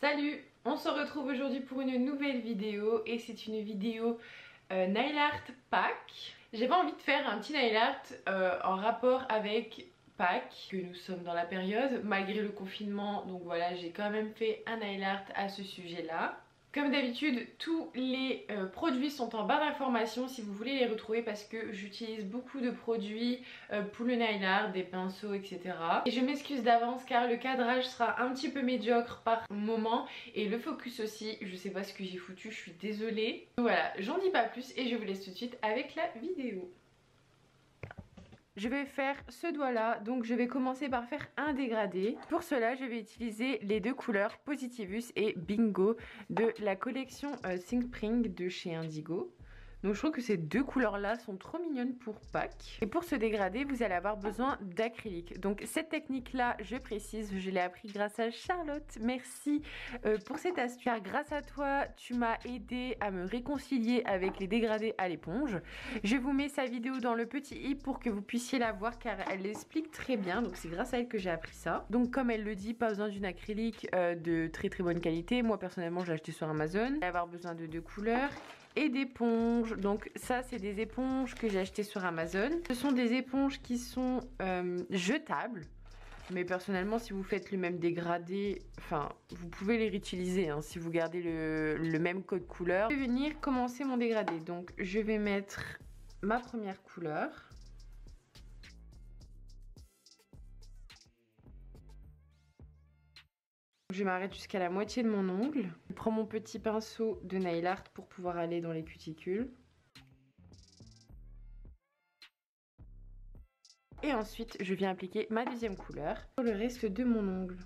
Salut, on se retrouve aujourd'hui pour une nouvelle vidéo et c'est une vidéo nail art Pâques. J'avais envie de faire un petit nail art en rapport avec Pâques, que nous sommes dans la période malgré le confinement, donc voilà, j'ai quand même fait un nail art à ce sujet là. Comme d'habitude, tous les produits sont en barre d'informations si vous voulez les retrouver parce que j'utilise beaucoup de produits pour le nail art, des pinceaux, etc. Et je m'excuse d'avance car le cadrage sera un petit peu médiocre par moment et le focus aussi, je sais pas ce que j'ai foutu, je suis désolée. Donc voilà, j'en dis pas plus et je vous laisse tout de suite avec la vidéo. Je vais faire ce doigt là, donc je vais commencer par faire un dégradé. Pour cela je vais utiliser les deux couleurs Positivus et Bingo de la collection Think Spring de chez Indigo. Donc je trouve que ces deux couleurs là sont trop mignonnes pour Pâques. Et pour ce dégradé vous allez avoir besoin d'acrylique. Donc cette technique là, je précise, je l'ai appris grâce à Charlotte. Merci pour cette astuce. Car grâce à toi tu m'as aidé à me réconcilier avec les dégradés à l'éponge. Je vous mets sa vidéo dans le petit i pour que vous puissiez la voir car elle l'explique très bien. Donc c'est grâce à elle que j'ai appris ça. Donc comme elle le dit, pas besoin d'une acrylique de très bonne qualité. Moi personnellement j'ai acheté sur Amazon. Il va y avoir besoin de deux couleurs et d'éponges. Donc ça c'est des éponges que j'ai achetées sur Amazon. Ce sont des éponges qui sont jetables. Mais personnellement, si vous faites le même dégradé, enfin, vous pouvez les réutiliser hein, si vous gardez le même code couleur. Je vais venir commencer mon dégradé. Donc, je vais mettre ma première couleur. Je m'arrête jusqu'à la moitié de mon ongle. Je prends mon petit pinceau de nail art pour pouvoir aller dans les cuticules. Et ensuite, je viens appliquer ma deuxième couleur sur le reste de mon ongle.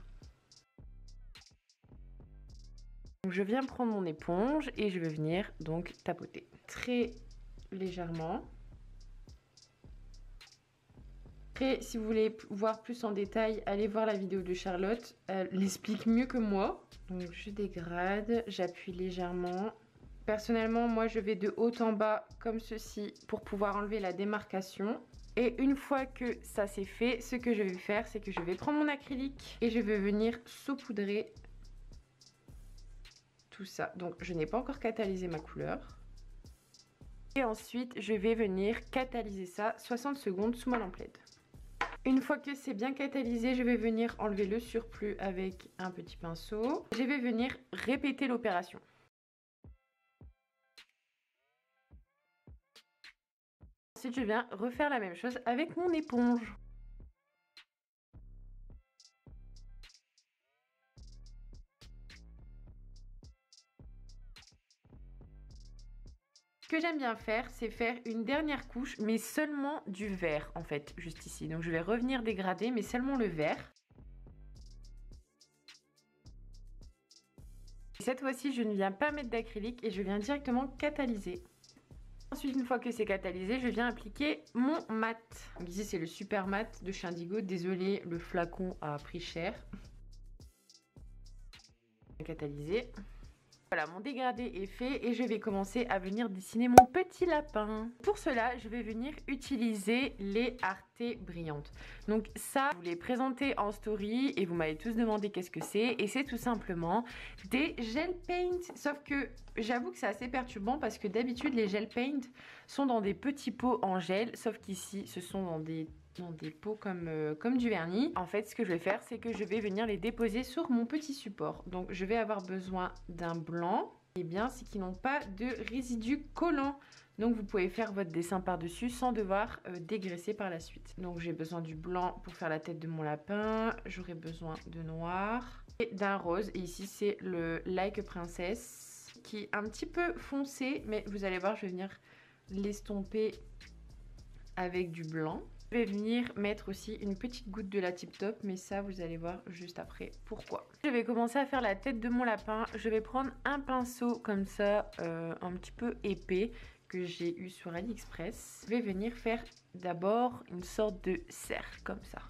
Donc je viens prendre mon éponge et je vais venir donc tapoter très légèrement. Après, si vous voulez voir plus en détail, allez voir la vidéo de Charlotte. Elle l'explique mieux que moi. Donc je dégrade, j'appuie légèrement. Personnellement, moi je vais de haut en bas comme ceci pour pouvoir enlever la démarcation. Et une fois que ça c'est fait, ce que je vais faire, c'est que je vais prendre mon acrylique et je vais venir saupoudrer tout ça. Donc je n'ai pas encore catalysé ma couleur. Et ensuite, je vais venir catalyser ça 60 secondes sous ma lampe LED. Une fois que c'est bien catalysé, je vais venir enlever le surplus avec un petit pinceau. Je vais venir répéter l'opération. Ensuite, je viens refaire la même chose avec mon éponge. Ce que j'aime bien faire, c'est faire une dernière couche, mais seulement du vert en fait, juste ici. Donc je vais revenir dégrader, mais seulement le vert. Cette fois-ci, je ne viens pas mettre d'acrylique et je viens directement catalyser. Ensuite, une fois que c'est catalysé, je viens appliquer mon mat. Donc ici, c'est le super mat de chez Indigo. Désolée, le flacon a pris cher. Catalysé. Voilà, mon dégradé est fait et je vais commencer à venir dessiner mon petit lapin. Pour cela, je vais venir utiliser les Arte brillantes. Donc ça, je vous l'ai présenté en story et vous m'avez tous demandé qu'est-ce que c'est. Et c'est tout simplement des gel paint. Sauf que j'avoue que c'est assez perturbant parce que d'habitude, les gel paint sont dans des petits pots en gel. Sauf qu'ici, ce sont dans des pots comme du vernis. En fait, ce que je vais faire, c'est que je vais venir les déposer sur mon petit support. Donc, je vais avoir besoin d'un blanc. Et bien, c'est qu'ils n'ont pas de résidus collants. Donc, vous pouvez faire votre dessin par-dessus sans devoir dégraisser par la suite. Donc, j'ai besoin du blanc pour faire la tête de mon lapin. J'aurai besoin de noir et d'un rose. Et ici, c'est le Like a Princess qui est un petit peu foncé. Mais vous allez voir, je vais venir l'estomper avec du blanc. Je vais venir mettre aussi une petite goutte de la Tip Top, mais ça vous allez voir juste après pourquoi. Je vais commencer à faire la tête de mon lapin. Je vais prendre un pinceau comme ça, un petit peu épais, que j'ai eu sur AliExpress. Je vais venir faire d'abord une sorte de cercle comme ça.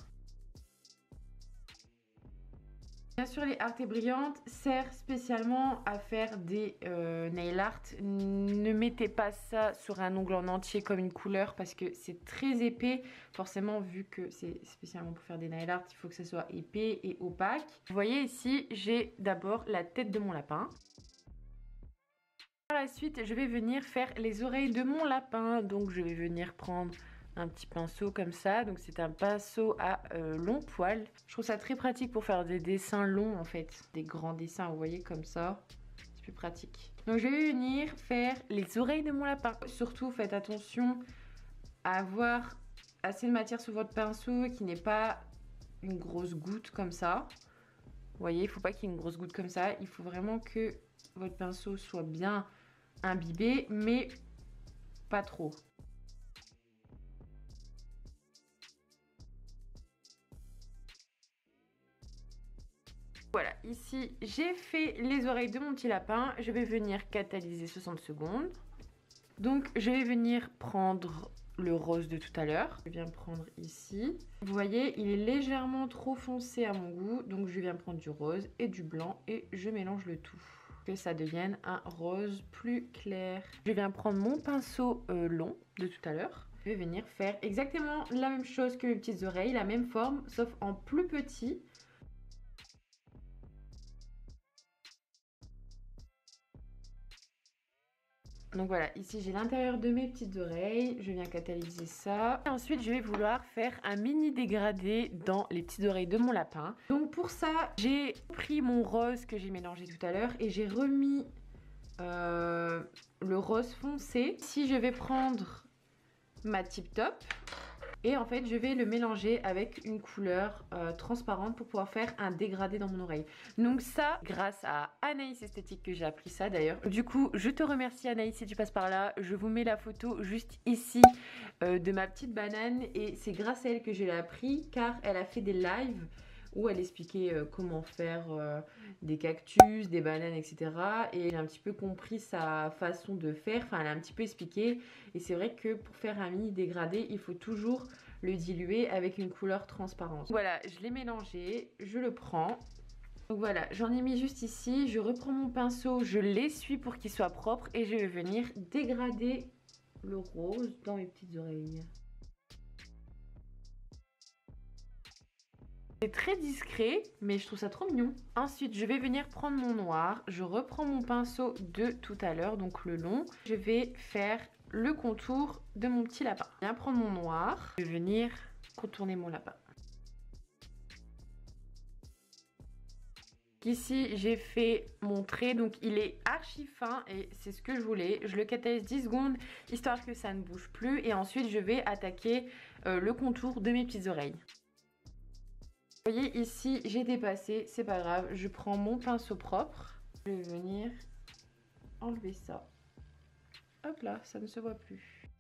Bien sûr, les Arte et Brillantes servent spécialement à faire des nail art. Ne mettez pas ça sur un ongle en entier comme une couleur parce que c'est très épais. Forcément, vu que c'est spécialement pour faire des nail art, il faut que ça soit épais et opaque. Vous voyez ici, j'ai d'abord la tête de mon lapin. Par la suite, je vais venir faire les oreilles de mon lapin. Donc, je vais venir prendre un petit pinceau comme ça. Donc, c'est un pinceau à long poil. Je trouve ça très pratique pour faire des dessins longs en fait. Des grands dessins, vous voyez, comme ça. C'est plus pratique. Donc, je vais venir faire les oreilles de mon lapin. Surtout, faites attention à avoir assez de matière sur votre pinceau qui n'est pas une grosse goutte comme ça. Vous voyez, il ne faut pas qu'il y ait une grosse goutte comme ça. Il faut vraiment que votre pinceau soit bien imbibé, mais pas trop. Voilà, ici j'ai fait les oreilles de mon petit lapin. Je vais venir catalyser 60 secondes. Donc je vais venir prendre le rose de tout à l'heure. Je viens prendre ici. Vous voyez, il est légèrement trop foncé à mon goût. Donc je viens prendre du rose et du blanc et je mélange le tout. Que ça devienne un rose plus clair. Je viens prendre mon pinceau long de tout à l'heure. Je vais venir faire exactement la même chose que mes petites oreilles, la même forme, sauf en plus petit. Donc voilà, ici j'ai l'intérieur de mes petites oreilles, je viens catalyser ça. Et ensuite je vais vouloir faire un mini dégradé dans les petites oreilles de mon lapin. Donc pour ça, j'ai pris mon rose que j'ai mélangé tout à l'heure et j'ai remis le rose foncé. Ici je vais prendre ma Tip Top. Et en fait, je vais le mélanger avec une couleur transparente pour pouvoir faire un dégradé dans mon oreille. Donc ça, grâce à Anaïs Esthétique que j'ai appris ça d'ailleurs. Du coup, je te remercie Anaïs si tu passes par là. Je vous mets la photo juste ici de ma petite banane. Et c'est grâce à elle que je l'ai appris car elle a fait des lives où elle expliquait comment faire des cactus, des bananes, etc. Et j'ai un petit peu compris sa façon de faire, enfin elle a un petit peu expliqué. Et c'est vrai que pour faire un mini dégradé, il faut toujours le diluer avec une couleur transparente. Voilà, je l'ai mélangé, je le prends. Donc voilà, j'en ai mis juste ici, je reprends mon pinceau, je l'essuie pour qu'il soit propre et je vais venir dégrader le rose dans mes petites oreilles. C'est très discret, mais je trouve ça trop mignon. Ensuite, je vais venir prendre mon noir. Je reprends mon pinceau de tout à l'heure, donc le long. Je vais faire le contour de mon petit lapin. Je viens prendre mon noir. Je vais venir contourner mon lapin. Ici, j'ai fait mon trait, donc il est archi fin et c'est ce que je voulais. Je le catalyse 10 secondes, histoire que ça ne bouge plus. Et ensuite, je vais attaquer le contour de mes petites oreilles. Vous voyez ici j'ai dépassé, c'est pas grave, je prends mon pinceau propre, je vais venir enlever ça. Hop là, ça ne se voit plus.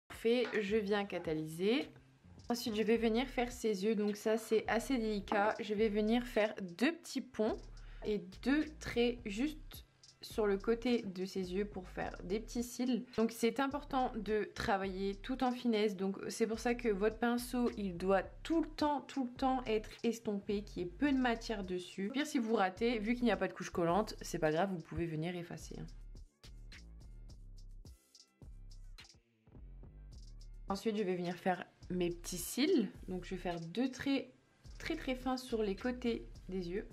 Parfait, je viens catalyser. Ensuite je vais venir faire ses yeux, donc ça c'est assez délicat. Je vais venir faire deux petits ponts et deux traits juste sur le côté de ses yeux pour faire des petits cils. Donc c'est important de travailler tout en finesse, donc c'est pour ça que votre pinceau il doit tout le temps être estompé, qu'il y ait peu de matière dessus. Pire si vous ratez, vu qu'il n'y a pas de couche collante, c'est pas grave, vous pouvez venir effacer. Ensuite je vais venir faire mes petits cils, donc je vais faire deux traits très fins sur les côtés des yeux.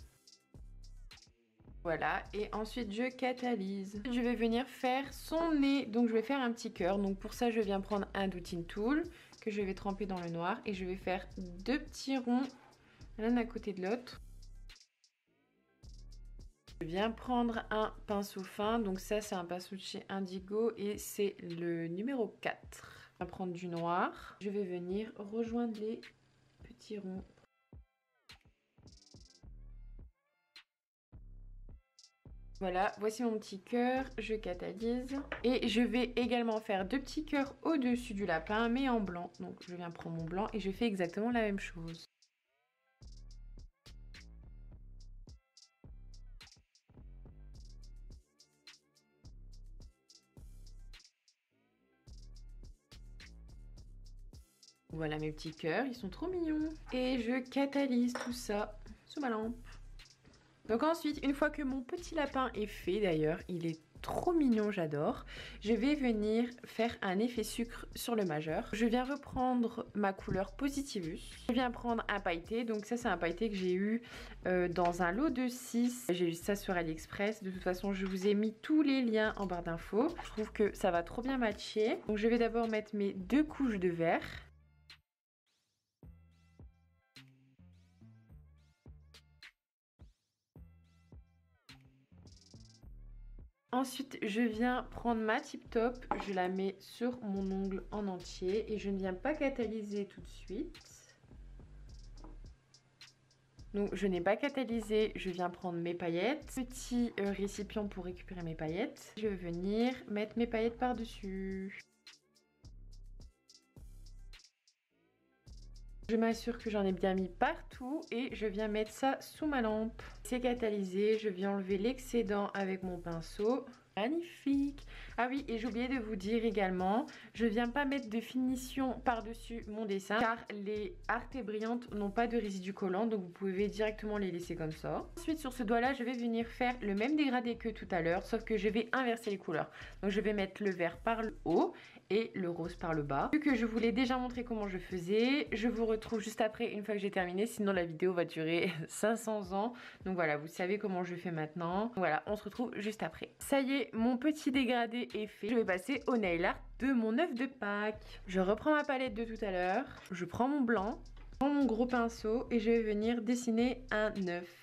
Voilà, et ensuite je catalyse. Je vais venir faire son nez, donc je vais faire un petit cœur. Donc pour ça, je viens prendre un Doutine Tool que je vais tremper dans le noir et je vais faire deux petits ronds l'un à côté de l'autre. Je viens prendre un pinceau fin, donc ça c'est un pinceau de chez Indigo et c'est le numéro 4. Je vais prendre du noir, je vais venir rejoindre les petits ronds. Voilà, voici mon petit cœur, je catalyse. Et je vais également faire deux petits cœurs au-dessus du lapin, mais en blanc. Donc je viens prendre mon blanc et je fais exactement la même chose. Voilà mes petits cœurs, ils sont trop mignons. Et je catalyse tout ça sous ma lampe. Donc ensuite, une fois que mon petit lapin est fait d'ailleurs, il est trop mignon, j'adore. Je vais venir faire un effet sucre sur le majeur. Je viens reprendre ma couleur Positivus. Je viens prendre un pailleté. Donc ça, c'est un pailleté que j'ai eu dans un lot de 6. J'ai eu ça sur AliExpress. De toute façon, je vous ai mis tous les liens en barre d'infos. Je trouve que ça va trop bien matcher. Donc je vais d'abord mettre mes 2 couches de vert. Ensuite, je viens prendre ma Tip Top, je la mets sur mon ongle en entier et je ne viens pas catalyser tout de suite. Donc, je n'ai pas catalysé, je viens prendre mes paillettes. Petit récipient pour récupérer mes paillettes. Je vais venir mettre mes paillettes par-dessus. Je m'assure que j'en ai bien mis partout et je viens mettre ça sous ma lampe. C'est catalysé, je viens enlever l'excédent avec mon pinceau. Magnifique! Ah oui, et j'ai oublié de vous dire également, je viens pas mettre de finition par-dessus mon dessin car les Arte Brillantes n'ont pas de résidus collants, donc vous pouvez directement les laisser comme ça. Ensuite, sur ce doigt-là, je vais venir faire le même dégradé que tout à l'heure, sauf que je vais inverser les couleurs. Donc je vais mettre le vert par le haut et le rose par le bas. Vu que je vous l'ai déjà montré comment je faisais, je vous retrouve juste après une fois que j'ai terminé, sinon la vidéo va durer 500 ans. Donc voilà, vous savez comment je fais maintenant. Donc voilà, on se retrouve juste après. Ça y est, mon petit dégradé est fait. Je vais passer au nail art de mon œuf de Pâques. Je reprends ma palette de tout à l'heure, je prends mon blanc, je prends mon gros pinceau et je vais venir dessiner un œuf.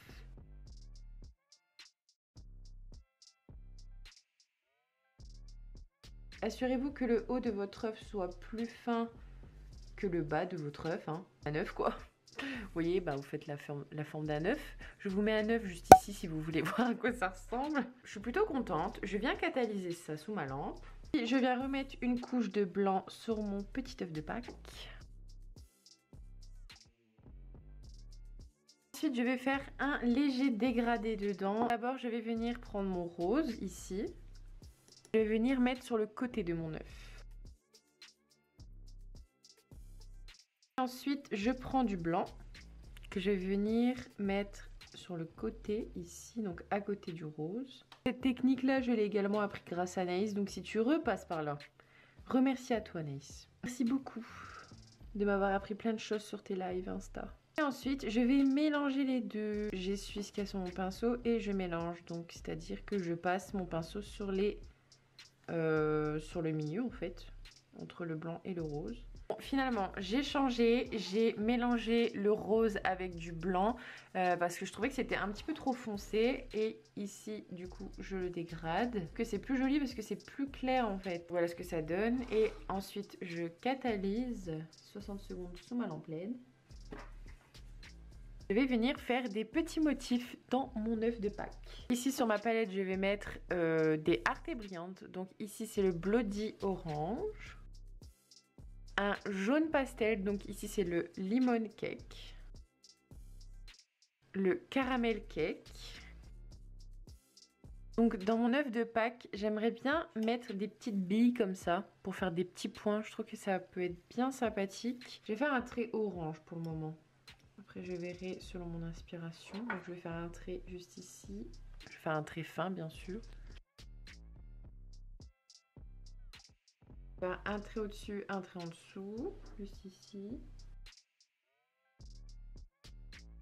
Assurez-vous que le haut de votre œuf soit plus fin que le bas de votre œuf, hein. Un œuf quoi. Vous voyez, bah, vous faites la forme d'un œuf. Je vous mets un œuf juste ici si vous voulez voir à quoi ça ressemble. Je suis plutôt contente. Je viens catalyser ça sous ma lampe. Et je viens remettre une couche de blanc sur mon petit œuf de Pâques. Ensuite, je vais faire un léger dégradé dedans. D'abord, je vais venir prendre mon rose ici. Je vais venir mettre sur le côté de mon œuf. Ensuite, je prends du blanc que je vais venir mettre sur le côté ici, donc à côté du rose. Cette technique-là, je l'ai également appris grâce à Anaïs, donc si tu repasses par là, remercie à toi Anaïs. Merci beaucoup de m'avoir appris plein de choses sur tes lives Insta. Et ensuite, je vais mélanger les deux. J'essuie ce qu'il y a sur mon pinceau et je mélange, donc c'est-à-dire que je passe mon pinceau sur le milieu en fait, entre le blanc et le rose. Bon, finalement, j'ai changé, j'ai mélangé le rose avec du blanc parce que je trouvais que c'était un petit peu trop foncé. Et ici, du coup, je le dégrade. Que c'est plus joli parce que c'est plus clair en fait. Voilà ce que ça donne. Et ensuite, je catalyse 60 secondes sous ma lampe LED. Je vais venir faire des petits motifs dans mon œuf de Pâques. Ici sur ma palette, je vais mettre des Arte Brillantes. Donc ici, c'est le Bloody Orange. Un jaune pastel, donc ici, c'est le Lemon Cake. Le Caramel Cake. Donc dans mon œuf de Pâques, j'aimerais bien mettre des petites billes comme ça pour faire des petits points. Je trouve que ça peut être bien sympathique. Je vais faire un trait orange pour le moment. Après, je verrai selon mon inspiration. Donc, je vais faire un trait juste ici. Je vais faire un trait fin, bien sûr. Faire un trait au-dessus, un trait en dessous. Juste ici.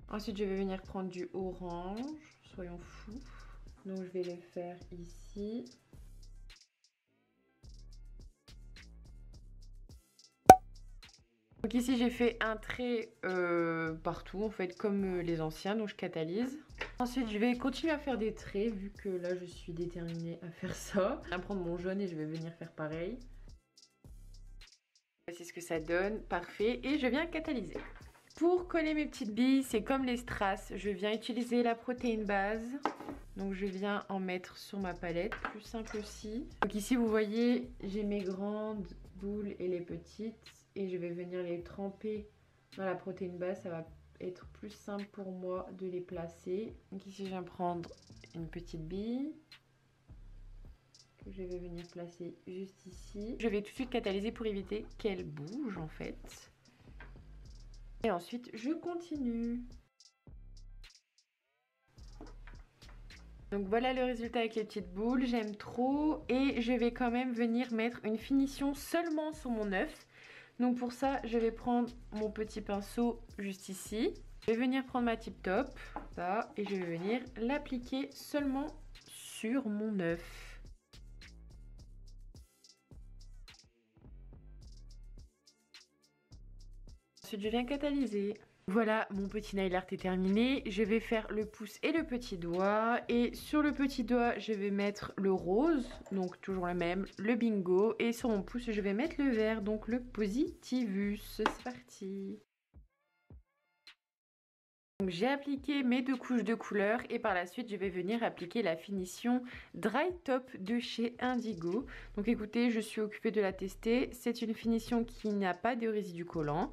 Ensuite, je vais venir prendre du orange. Soyons fous. Donc, je vais le faire ici. Donc ici j'ai fait un trait partout en fait comme les anciens, donc je catalyse. Ensuite je vais continuer à faire des traits vu que là je suis déterminée à faire ça. Je vais prendre mon jaune et je vais venir faire pareil. Voici ce que ça donne, parfait, et je viens catalyser. Pour coller mes petites billes, c'est comme les strass, je viens utiliser la protéine base. Donc je viens en mettre sur ma palette, plus simple aussi. Donc ici vous voyez, j'ai mes grandes boules et les petites. Et je vais venir les tremper dans la protéine base. Ça va être plus simple pour moi de les placer. Donc ici, je viens prendre une petite bille que je vais venir placer juste ici. Je vais tout de suite catalyser pour éviter qu'elle bouge en fait. Et ensuite je continue. Donc voilà le résultat avec les petites boules, j'aime trop. Et je vais quand même venir mettre une finition seulement sur mon œuf. Donc pour ça je vais prendre mon petit pinceau juste ici. Je vais venir prendre ma tip top, ça, et je vais venir l'appliquer seulement sur mon œuf. Ensuite je viens catalyser. Voilà, mon petit nail art est terminé. Je vais faire le pouce et le petit doigt. Et sur le petit doigt, je vais mettre le rose, donc toujours le même, le bingo. Et sur mon pouce, je vais mettre le vert, donc le positivus. C'est parti. Donc j'ai appliqué mes 2 couches de couleur et par la suite je vais venir appliquer la finition Dry Top de chez Indigo. Donc écoutez, je suis occupée de la tester. C'est une finition qui n'a pas de résidu collant.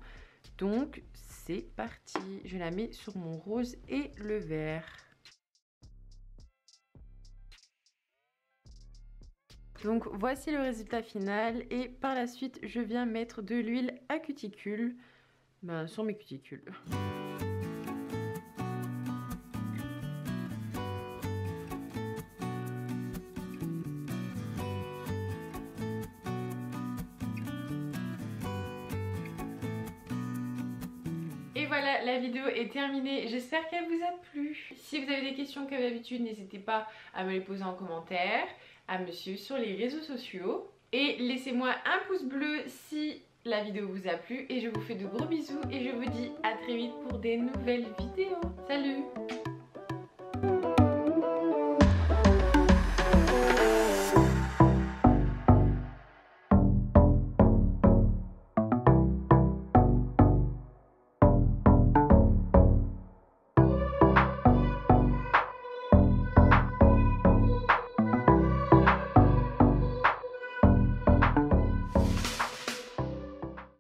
Donc c'est parti, je la mets sur mon rose et le vert. Donc voici le résultat final et par la suite je viens mettre de l'huile à cuticule sur mes cuticules. Et voilà, la vidéo est terminée, j'espère qu'elle vous a plu. Si vous avez des questions comme d'habitude, n'hésitez pas à me les poser en commentaire, à me suivre sur les réseaux sociaux. Et laissez-moi un pouce bleu si la vidéo vous a plu. Et je vous fais de gros bisous et je vous dis à très vite pour des nouvelles vidéos. Salut!